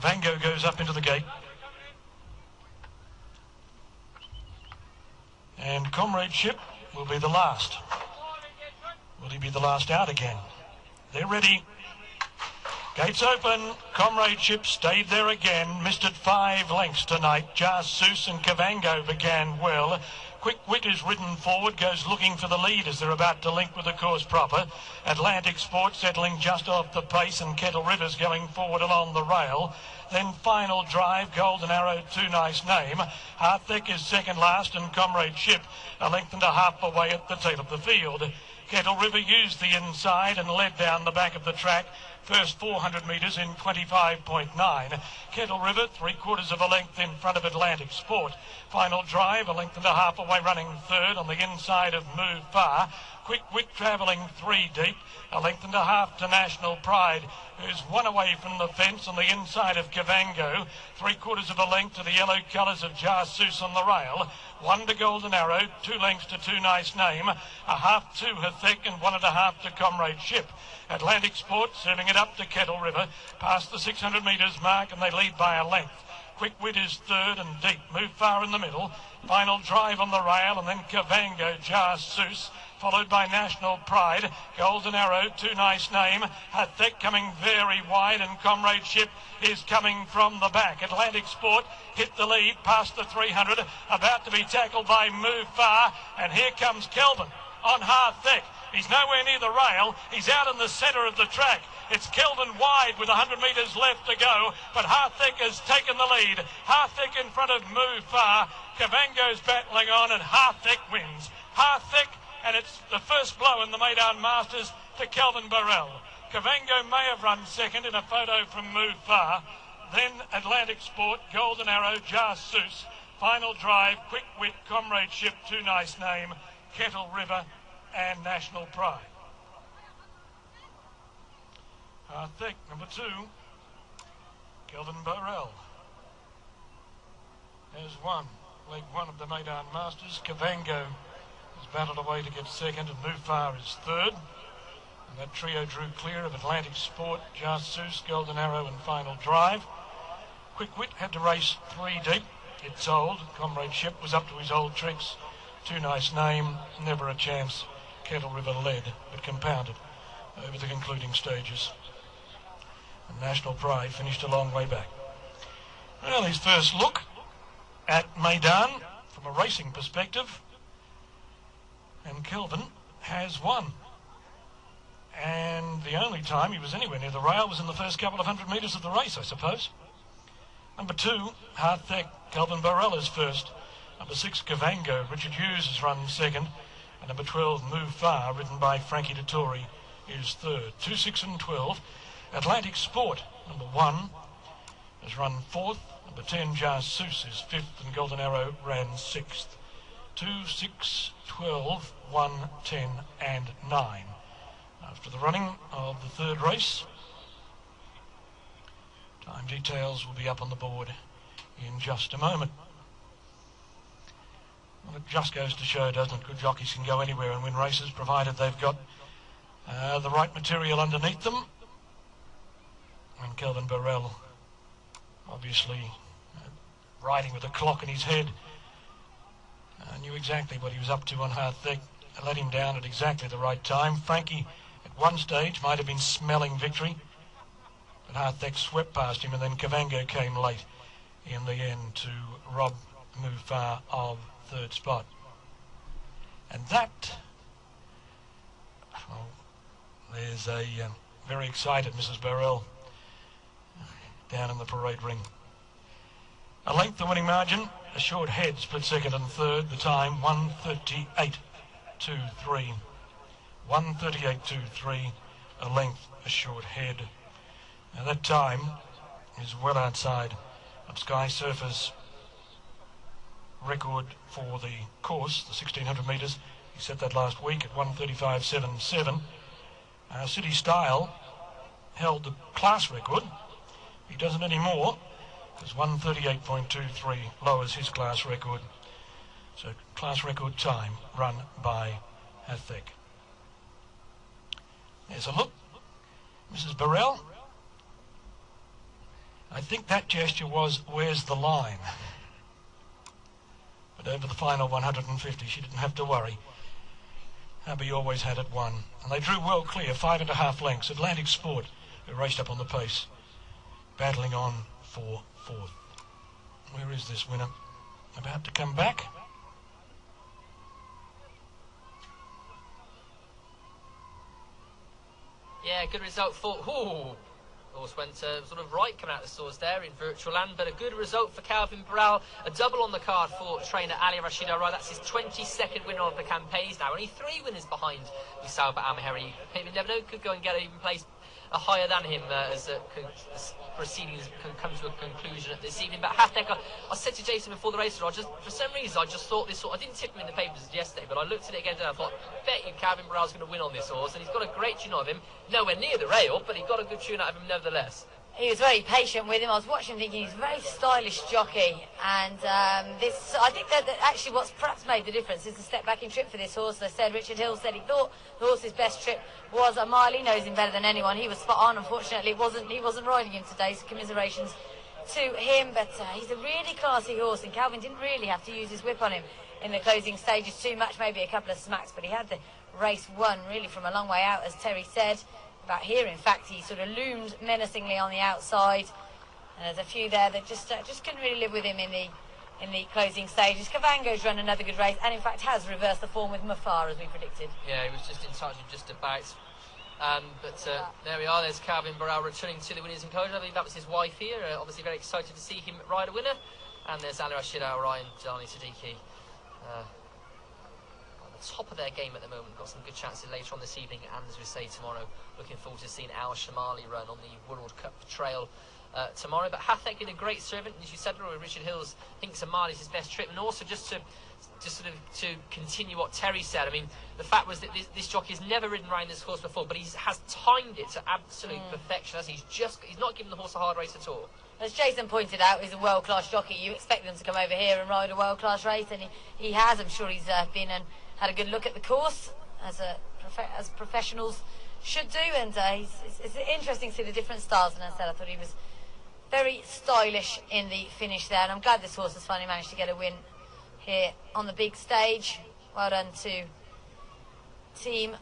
Cavango goes up into the gate. And Comradeship will be the last. Will he be the last out again? They're ready. Gates open. Comradeship stayed there again. Missed it 5 lengths tonight. Jasus and Cavango began well. Quick Wit is ridden forward, goes looking for the lead as they're about to link with the course proper. Atlantic Sport settling just off the pace, and Kettle River's going forward along the rail. Then Final Drive, Golden Arrow, Too Nice Name. Harthick is second last, and Comradeship a length and a half away at the tail of the field. Kettle River used the inside and led down the back of the track. First 400 metres in 25.9. Kettle River 3/4 of a length in front of Atlantic Sport. Final Drive a length and a half away, running third on the inside of Move Far. Quick Wit travelling 3 deep, a length and a half to National Pride, who's 1 away from the fence on the inside of Cavango. 3/4 of a length to the yellow colours of Jasus on the rail. 1 to Golden Arrow, 2 lengths to Too Nice Name, a half to Harthick, and 1 1/2 to Comradeship. Atlantic Sport serving it up to Kettle River, past the 600 metres mark, and they lead by a length. Quick Wit is third and deep, Move Far in the middle. Final Drive on the rail, and then Cavango, Jasus, followed by National Pride, Golden Arrow, Too Nice Name, Harthick coming very wide, and Comradeship is coming from the back. Atlantic Sport hit the lead past the 300, about to be tackled by Move Far, and here comes Kelvin on Harthick. He's nowhere near the rail. He's out in the centre of the track. It's Kelvin wide with 100 metres left to go, but Harthick has taken the lead. Harthick in front of Move Far. Cavango's battling on, and Harthick wins. Harthick, and it's the first blow in the Meydan Masters to Kelvin Borel. Cavango may have run second in a photo from Move Far. Then Atlantic Sport, Golden Arrow, Jasus, Final Drive, Quick Wit, Comradeship, Too Nice Name, Kettle River, and National Pride. Harthick, number 2, Kelvin Borel has won leg 1 of the Meydan Masters. Cavango has battled away to get second, and Move Far is third. And that trio drew clear of Atlantic Sport, Jasus, Golden Arrow, and Final Drive. Quick Wit had to race 3 deep. It's old. Comradeship was up to his old tricks. Too Nice Name, never a chance. Kettle River led, but compounded over the concluding stages. And National Pride finished a long way back. Well, his first look at Meydan from a racing perspective, and Kelvin has won. And the only time he was anywhere near the rail was in the first couple of 100 metres of the race, I suppose. Number 2, Harthick, Kelvin Borel is first. Number 6, Cavango, Richard Hughes has run second. And number 12, Move Far, ridden by Frankie Dettori, is third. 2, 6 and 12. Atlantic Sport, number 1, has run fourth. Number 10, Jasus, is fifth, and Golden Arrow ran sixth. 2, 6, 12, 1, 10 and 9. After the running of the third race, time details will be up on the board in just a moment. Well, it just goes to show, doesn't it? Good jockeys can go anywhere and win races, provided they've got the right material underneath them. And Kelvin Borel, obviously riding with a clock in his head, knew exactly what he was up to on Harthick. Let him down at exactly the right time. Frankie, at one stage, might have been smelling victory, but Harthick swept past him, and then Cavango came late in the end to rob Move Far of third spot. And that, well, there's a very excited Mrs. Borel down in the parade ring. A length the winning margin, a short head split second and third, the time 1:38.23. 1:38.23, a length, a short head. Now that time is well outside of Sky Surfer's record for the course, the 1600 metres. He set that last week at 1:35.77. City Style held the class record. He doesn't anymore, because 1:38.23 lowers his class record. So class record time run by Harthick. There's a look. Mrs. Borel. I think that gesture was, where's the line? But over the final 150, she didn't have to worry. Abbey always had it won. And they drew well clear, 5.5 lengths. Atlantic Sport, who raced up on the pace, battling on for fourth. Where is this winner? About to come back. Yeah, good result for... Ooh. Horse went sort of right coming out of the source there in virtual land, but a good result for Calvin Borel. A double on the card for trainer Ali Rashid Al-Rai. That's his 22nd winner of the campaigns now. Only 3 winners behind Musauba Al-Maheri. You never know, could go and get even placed higher than him as proceedings can come to a conclusion at this evening. But Hathek, I said to Jason before the race, for some reason I just thought this horse, I didn't tip him in the papers yesterday, but I looked at it again and I thought, bet you Calvin Borel's going to win on this horse, and he's got a great tune of him, nowhere near the rail, but he got a good tune out of him nevertheless. He was very patient with him. I was watching thinking he's a very stylish jockey, and I think that actually what's perhaps made the difference is the step back in trip for this horse. They said, Richard Hill said he thought the horse's best trip was a mile. He knows him better than anyone. He was spot on. Unfortunately, he wasn't riding him today, so commiserations to him, but he's a really classy horse, and Calvin didn't really have to use his whip on him in the closing stages too much, maybe a couple of smacks, but he had the race won really from a long way out, as Terry said. About here, in fact, he sort of loomed menacingly on the outside, and there's a few there that just couldn't really live with him in the closing stages. Cavango's run another good race, and in fact has reversed the form with Mafar as we predicted. Yeah, he was just in touch with just about. There we are. There's Calvin Borel returning to the winners' enclosure. I believe that was his wife here. Obviously very excited to see him ride a winner. And there's Ali Rashid Al-Rai and Jani Siddiqui. Top of their game at the moment. Got some good chances later on this evening, and as we say, tomorrow looking forward to seeing Al Shamali run on the World Cup trail tomorrow. But Hathek is a great servant, as you said, Richard Hills thinks a mile is his best trip, and also just to continue what Terry said. I mean, the fact was that this jockey has never ridden around this horse before, but he has timed it to absolute perfection. He's not given the horse a hard race at all. As Jason pointed out, he's a world-class jockey. You expect them to come over here and ride a world-class race, and he has. I'm sure he's been and had a good look at the course, as professionals should do, and it's interesting to see the different styles. And as I said, I thought he was very stylish in the finish there, and I'm glad this horse has finally managed to get a win here on the big stage. Well done to team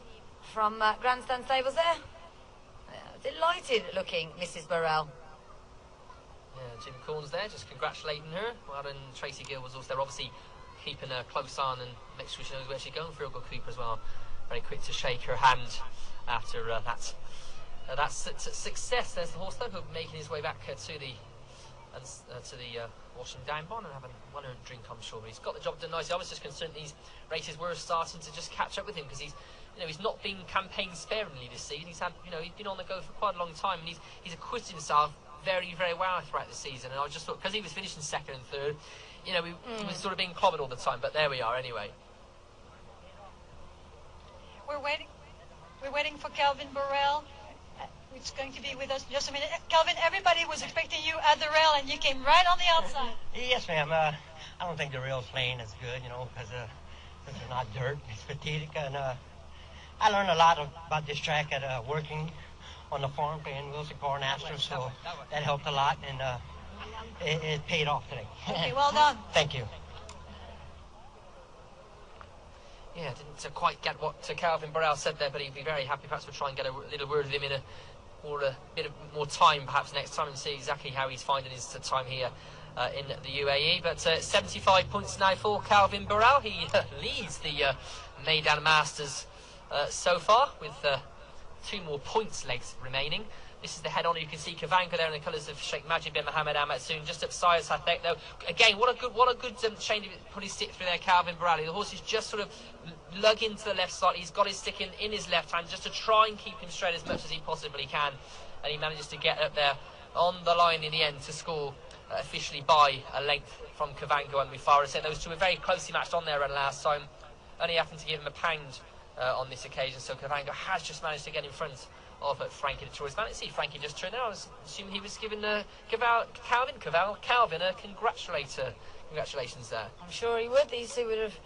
from Grandstand Stables there. Delighted looking Mrs. Borel. Yeah, Jim Corns there, just congratulating her. Well done. Tracy Gill was also there, obviously keeping a close on, and make sure she knows where she's going. Friogo Cooper as well, very quick to shake her hand after that success. There's the horse though, making his way back to the washing down barn and having one drink, I'm sure. But he's got the job done nicely. I was just concerned these races were starting to just catch up with him, because he's not been campaigned sparingly this season. He's been on the go for quite a long time, and he's acquitted himself very, very well throughout the season. And I just thought, because he was finishing second and third, he was sort of being clobbered all the time. But there we are anyway. We're waiting for Calvin Borel, who's going to be with us in just a minute. Calvin, everybody was expecting you at the rail, and you came right on the outside. Yes, ma'am. I don't think the rail's playing as good, because it's not dirt. It's fatigue, and I learned a lot about this track at working on the farm playing Wilson Cornasters, so that helped a lot, and it paid off today. Okay, well done. Thank you. Yeah, didn't quite get what Calvin Borel said there, but he'd be very happy. Perhaps we'll try and get a little word with him in a bit of more time, perhaps next time, and see exactly how he's finding his time here in the UAE. But 75 points now for Calvin Borel. He leads the Meydan Masters so far, with 2 more points legs remaining. This is the head-on. You can see Cavango there in the colours of Sheikh Majid bin Mohammed Al Matsoon, just upside Hathek though. Again, what a good chain to put his stick through there, Calvin Borel. The horse is just sort of lugging to the left slightly. He's got his stick in his left hand just to try and keep him straight as much as he possibly can, and he manages to get up there on the line in the end to score officially by a length from Cavango and Mufara. So those two were very closely matched on their run last time, only having to give him a pound on this occasion. So Cavango has just managed to get in front of Frankie the Tourist Man. Let's see, Frankie just turned out. I was assuming he was giving Calvin a congratulations there. I'm sure he would. These two would have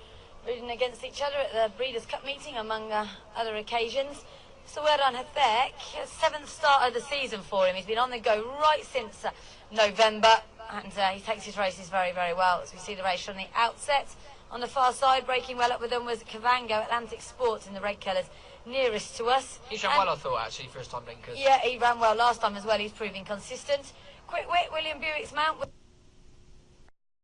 ridden against each other at the Breeders' Cup meeting, among other occasions. So well done, Hethek. 7th start of the season for him. He's been on the go right since November, and he takes his races very, very well. As we see the race from the outset. On the far side, breaking well up with them was Kavango, Atlantic Sports in the red colours, nearest to us. He's done well, I thought, actually, first time blinkers. Yeah, he ran well last time as well. He's proving consistent. Quick Wit, William Buick's mount.